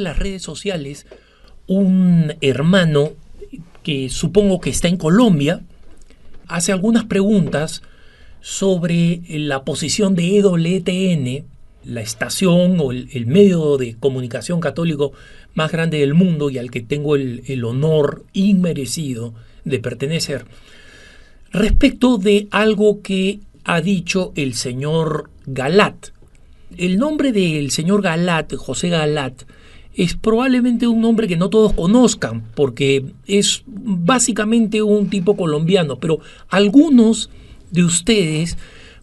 las redes sociales un hermano que supongo que está en Colombia, hace algunas preguntas sobre la posición de EWTN, la estación o el medio de comunicación católico más grande del mundo y al que tengo el honor inmerecido de pertenecer, respecto de algo que ha dicho el señor Galat. El nombre del señor Galat, José Galat, es probablemente un nombre que no todos conozcan porque es básicamente un tipo colombiano, pero algunos de ustedes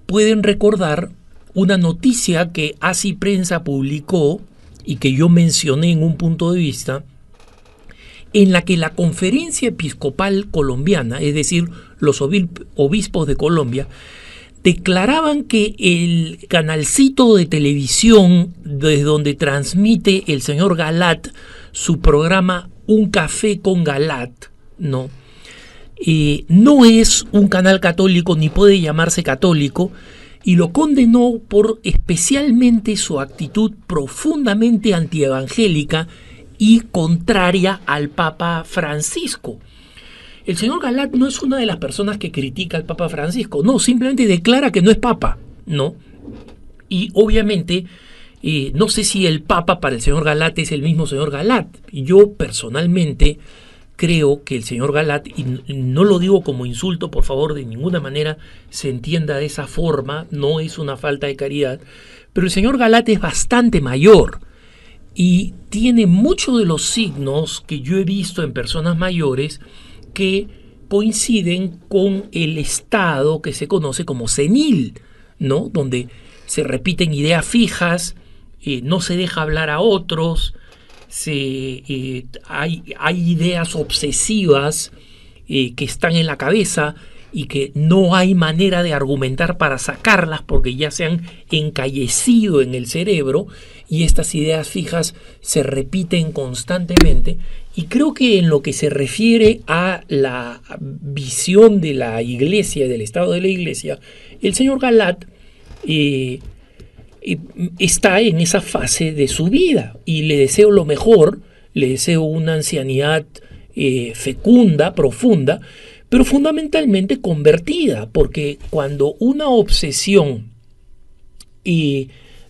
pueden recordar una noticia que Así Prensa publicó y que yo mencioné en un punto de vista, en la que la Conferencia Episcopal Colombiana, es decir, los obispos de Colombia, declaraban que el canalcito de televisión desde donde transmite el señor Galat su programa Un Café con Galat, no es un canal católico ni puede llamarse católico, y lo condenó por especialmente su actitud profundamente antievangélica y contraria al Papa Francisco. El señor Galat no es una de las personas que critica al Papa Francisco, no, simplemente declara que no es Papa, ¿no? Y obviamente no sé si el Papa para el señor Galat es el mismo señor Galat. Yo personalmente creo que el señor Galat, y no lo digo como insulto, por favor, de ninguna manera se entienda de esa forma, no es una falta de caridad, pero el señor Galat es bastante mayor y tiene muchos de los signos que yo he visto en personas mayores que coinciden con el estado que se conoce como senil, ¿no? Donde se repiten ideas fijas, no se deja hablar a otros, hay ideas obsesivas que están en la cabeza y que no hay manera de argumentar para sacarlas porque ya se han encallecido en el cerebro, y estas ideas fijas se repiten constantemente. Y creo que en lo que se refiere a la visión de la Iglesia y del estado de la Iglesia, el señor Galat está en esa fase de su vida y le deseo lo mejor, le deseo una ancianidad fecunda, profunda, pero fundamentalmente convertida, porque cuando una obsesión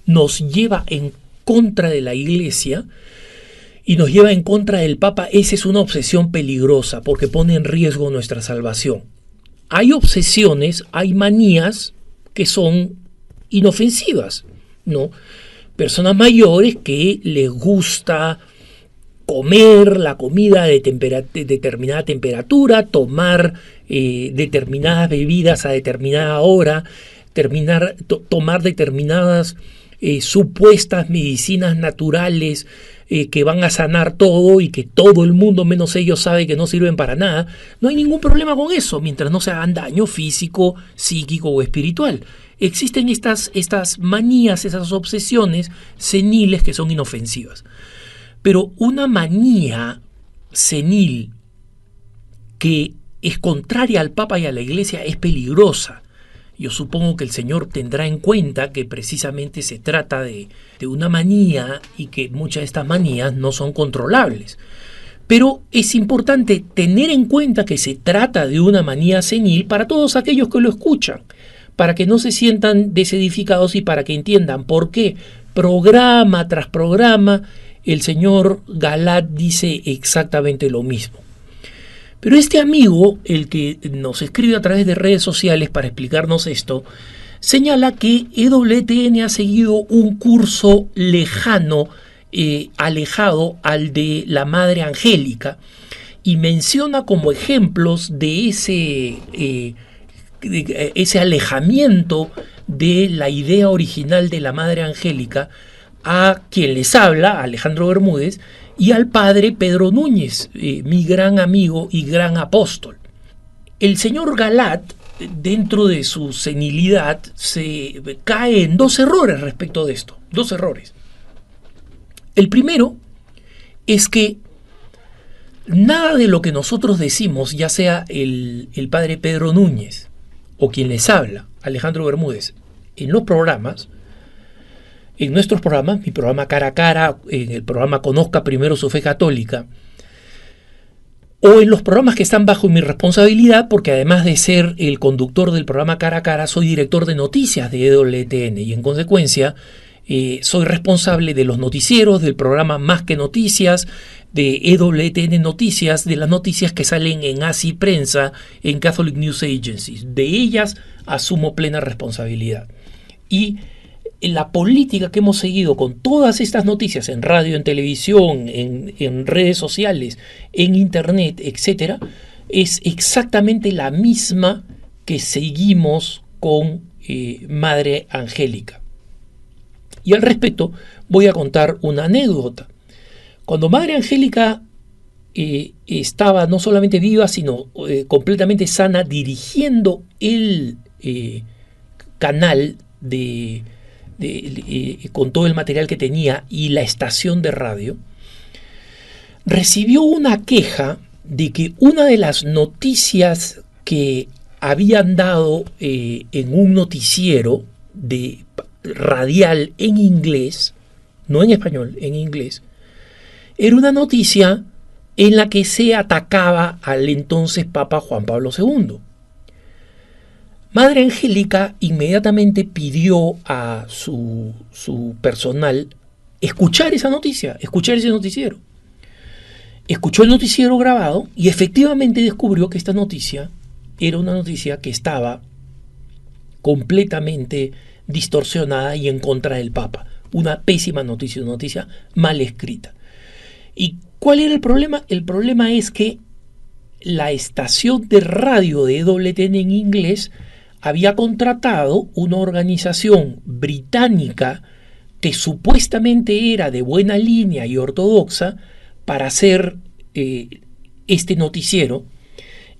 nos lleva en contra de la Iglesia y nos lleva en contra del Papa, esa es una obsesión peligrosa porque pone en riesgo nuestra salvación. Hay obsesiones, hay manías que son inofensivas, ¿no? Personas mayores que les gusta comer la comida de determinada temperatura, tomar determinadas bebidas a determinada hora, tomar determinadas supuestas medicinas naturales que van a sanar todo y que todo el mundo menos ellos sabe que no sirven para nada. No hay ningún problema con eso mientras no se hagan daño físico, psíquico o espiritual. Existen estas manías, esas obsesiones seniles que son inofensivas. Pero una manía senil que es contraria al Papa y a la Iglesia es peligrosa. Yo supongo que el Señor tendrá en cuenta que precisamente se trata de una manía y que muchas de estas manías no son controlables. Pero es importante tener en cuenta que se trata de una manía senil para todos aquellos que lo escuchan, para que no se sientan desedificados y para que entiendan por qué programa tras programa el señor Galat dice exactamente lo mismo. Pero este amigo, el que nos escribe a través de redes sociales para explicarnos esto, señala que EWTN ha seguido un curso lejano, alejado al de la Madre Angélica, y menciona como ejemplos de ese alejamiento de la idea original de la Madre Angélica a quien les habla, Alejandro Bermúdez, y al padre Pedro Núñez, mi gran amigo y gran apóstol. El señor Galat, dentro de su senilidad, se cae en dos errores respecto de esto. Dos errores. El primero es que nada de lo que nosotros decimos, ya sea el padre Pedro Núñez o quien les habla, Alejandro Bermúdez, en los programas, en nuestros programas, mi programa Cara a Cara, en el programa Conozca Primero su Fe Católica, o en los programas que están bajo mi responsabilidad, porque además de ser el conductor del programa Cara a Cara, soy director de noticias de EWTN y en consecuencia soy responsable de los noticieros, del programa Más que Noticias, de EWTN Noticias, de las noticias que salen en ASI Prensa, en Catholic News Agency. De ellas asumo plena responsabilidad. Y la política que hemos seguido con todas estas noticias en radio, en televisión, en redes sociales, en internet, etcétera, es exactamente la misma que seguimos con Madre Angélica. Y al respecto voy a contar una anécdota. Cuando Madre Angélica estaba no solamente viva, sino completamente sana, dirigiendo el canal con todo el material que tenía y la estación de radio, recibió una queja de que una de las noticias que habían dado en un noticiero radial en inglés, no en español, en inglés, era una noticia en la que se atacaba al entonces Papa Juan Pablo II. Madre Angélica inmediatamente pidió a su personal escuchar esa noticia, escuchar ese noticiero. Escuchó el noticiero grabado y efectivamente descubrió que esta noticia era una noticia que estaba completamente distorsionada y en contra del Papa. Una pésima noticia, una noticia mal escrita. ¿Y cuál era el problema? El problema es que la estación de radio de EWTN en inglés había contratado una organización británica que supuestamente era de buena línea y ortodoxa para hacer este noticiero.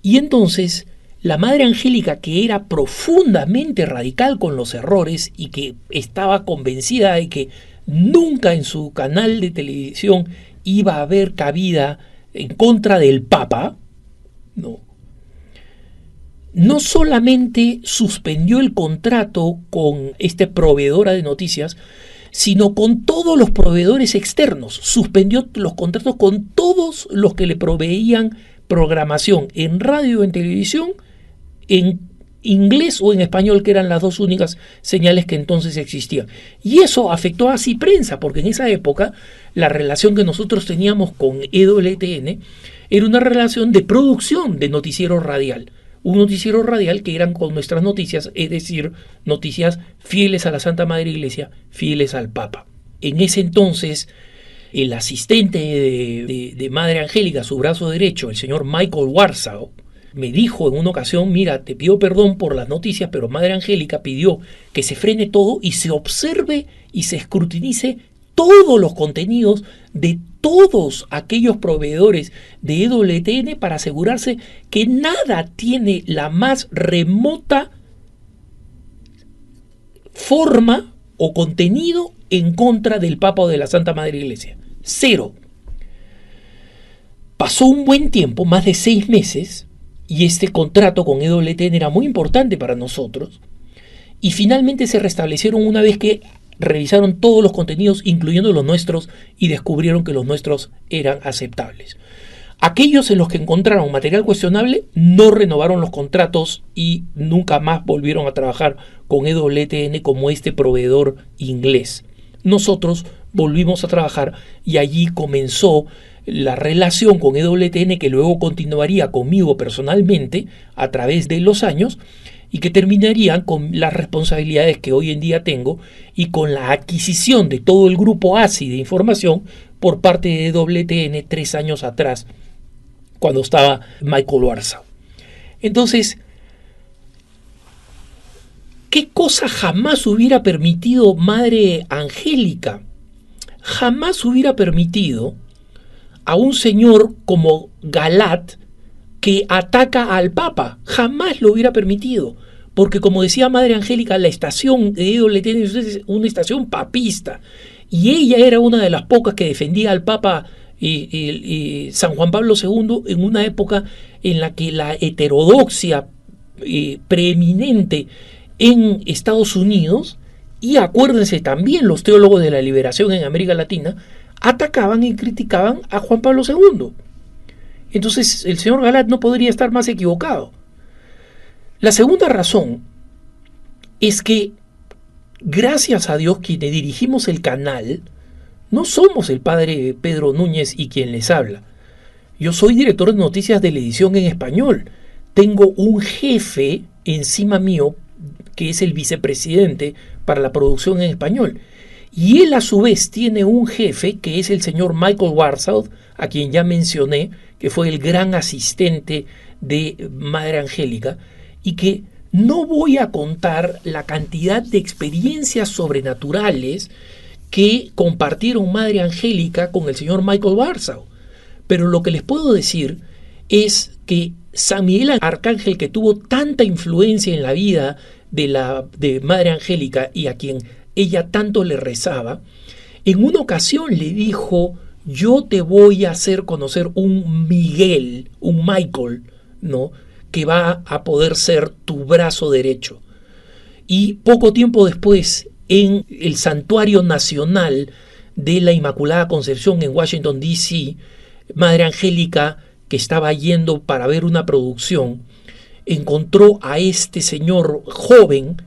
Y entonces la Madre Angélica, que era profundamente radical con los errores y que estaba convencida de que nunca en su canal de televisión iba a haber cabida en contra del Papa, no solamente suspendió el contrato con este proveedora de noticias, sino con todos los proveedores externos. Suspendió los contratos con todos los que le proveían programación en radio, en televisión, en inglés o en español, que eran las dos únicas señales que entonces existían. Y eso afectó a ASI Prensa, porque en esa época la relación que nosotros teníamos con EWTN era una relación de producción de noticiero radial. Un noticiero radial que eran con nuestras noticias, es decir, noticias fieles a la Santa Madre Iglesia, fieles al Papa. En ese entonces, el asistente de Madre Angélica, su brazo derecho, el señor Michael Warsaw, me dijo en una ocasión: mira, te pido perdón por las noticias, pero Madre Angélica pidió que se frene todo y se observe y se escrutinice todos los contenidos de todos aquellos proveedores de EWTN para asegurarse que nada tiene la más remota forma o contenido en contra del Papa o de la Santa Madre Iglesia. Cero. Pasó un buen tiempo, más de 6 meses, y este contrato con EWTN era muy importante para nosotros, y finalmente se restablecieron una vez que revisaron todos los contenidos, incluyendo los nuestros, y descubrieron que los nuestros eran aceptables. Aquellos en los que encontraron material cuestionable no renovaron los contratos y nunca más volvieron a trabajar con EWTN como este proveedor inglés. Nosotros volvimos a trabajar y allí comenzó la relación con EWTN, que luego continuaría conmigo personalmente a través de los años, y que terminarían con las responsabilidades que hoy en día tengo y con la adquisición de todo el grupo ASI de información por parte de EWTN 3 años atrás, cuando estaba Michael Warsaw. Entonces, ¿qué cosa jamás hubiera permitido Madre Angélica? Jamás hubiera permitido a un señor como Galat que ataca al Papa. Jamás lo hubiera permitido, porque como decía Madre Angélica, la estación de EWTN es una estación papista, y ella era una de las pocas que defendía al Papa San Juan Pablo II en una época en la que la heterodoxia preeminente en Estados Unidos y acuérdense también los teólogos de la liberación en América Latina, atacaban y criticaban a Juan Pablo II. Entonces el señor Galat no podría estar más equivocado. La segunda razón es que, gracias a Dios, quienes dirigimos el canal, no somos el padre Pedro Núñez y quien les habla. Yo soy director de noticias de la edición en español. Tengo un jefe encima mío, que es el vicepresidente para la producción en español. Y él a su vez tiene un jefe que es el señor Michael Warsaw, a quien ya mencioné, que fue el gran asistente de Madre Angélica, y que no voy a contar la cantidad de experiencias sobrenaturales que compartieron Madre Angélica con el señor Michael Warsaw. Pero lo que les puedo decir es que San Miguel Arcángel, que tuvo tanta influencia en la vida de Madre Angélica y a quien ella tanto le rezaba, en una ocasión le dijo: yo te voy a hacer conocer un Miguel, un Michael, ¿no?, que va a poder ser tu brazo derecho. Y poco tiempo después, en el Santuario Nacional de la Inmaculada Concepción en Washington, D.C., Madre Angélica, que estaba yendo para ver una producción, encontró a este señor joven,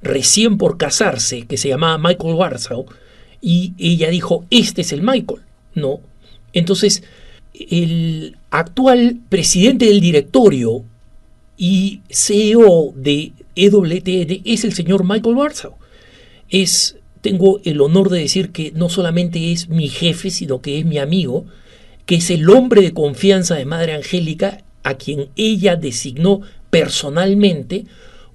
recién por casarse, que se llamaba Michael Warsaw, y ella dijo: este es el Michael, ¿no? Entonces, el actual presidente del directorio y CEO de EWTN es el señor Michael Warsaw. Tengo el honor de decir que no solamente es mi jefe, sino que es mi amigo, que es el hombre de confianza de Madre Angélica, a quien ella designó personalmente,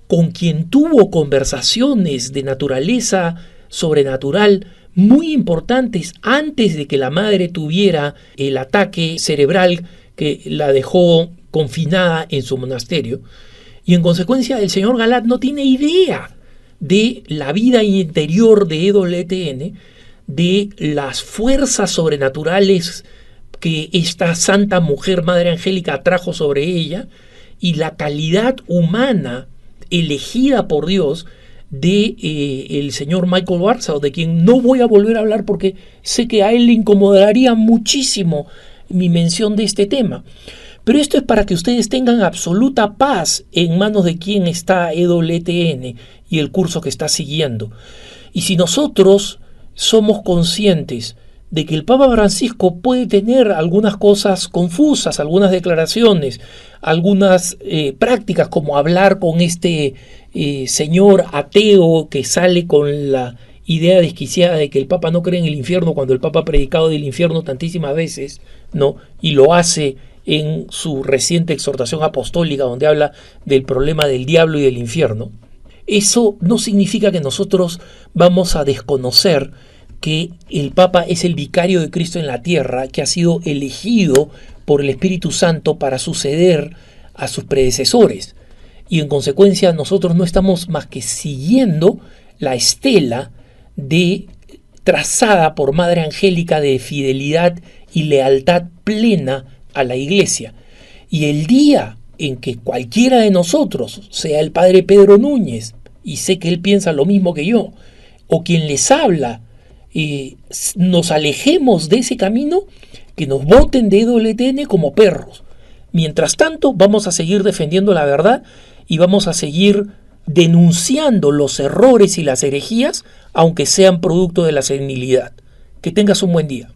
con quien tuvo conversaciones de naturaleza sobrenatural muy importantes antes de que la madre tuviera el ataque cerebral que la dejó confinada en su monasterio. Y en consecuencia, el señor Galat no tiene idea de la vida interior de EWTN, de las fuerzas sobrenaturales que esta santa mujer Madre Angélica trajo sobre ella, y la calidad humana elegida por Dios de el señor Michael Warsaw, de quien no voy a volver a hablar porque sé que a él le incomodaría muchísimo mi mención de este tema. Pero esto es para que ustedes tengan absoluta paz en manos de quien está EWTN y el curso que está siguiendo. Y si nosotros somos conscientes de que el Papa Francisco puede tener algunas cosas confusas, algunas declaraciones, algunas prácticas, como hablar con este señor ateo que sale con la idea desquiciada de que el Papa no cree en el infierno, cuando el Papa ha predicado del infierno tantísimas veces, ¿no?, y lo hace en su reciente exhortación apostólica, donde habla del problema del diablo y del infierno. Eso no significa que nosotros vamos a desconocer que el Papa es el vicario de Cristo en la tierra, que ha sido elegido por el Espíritu Santo para suceder a sus predecesores. Y en consecuencia nosotros no estamos más que siguiendo la estela trazada por Madre Angélica de fidelidad y lealtad plena a la Iglesia. Y el día en que cualquiera de nosotros, sea el padre Pedro Núñez, y sé que él piensa lo mismo que yo, o quien les habla, nos alejemos de ese camino, que nos voten de EWTN como perros. Mientras tanto, vamos a seguir defendiendo la verdad y vamos a seguir denunciando los errores y las herejías, aunque sean producto de la senilidad. Que tengas un buen día.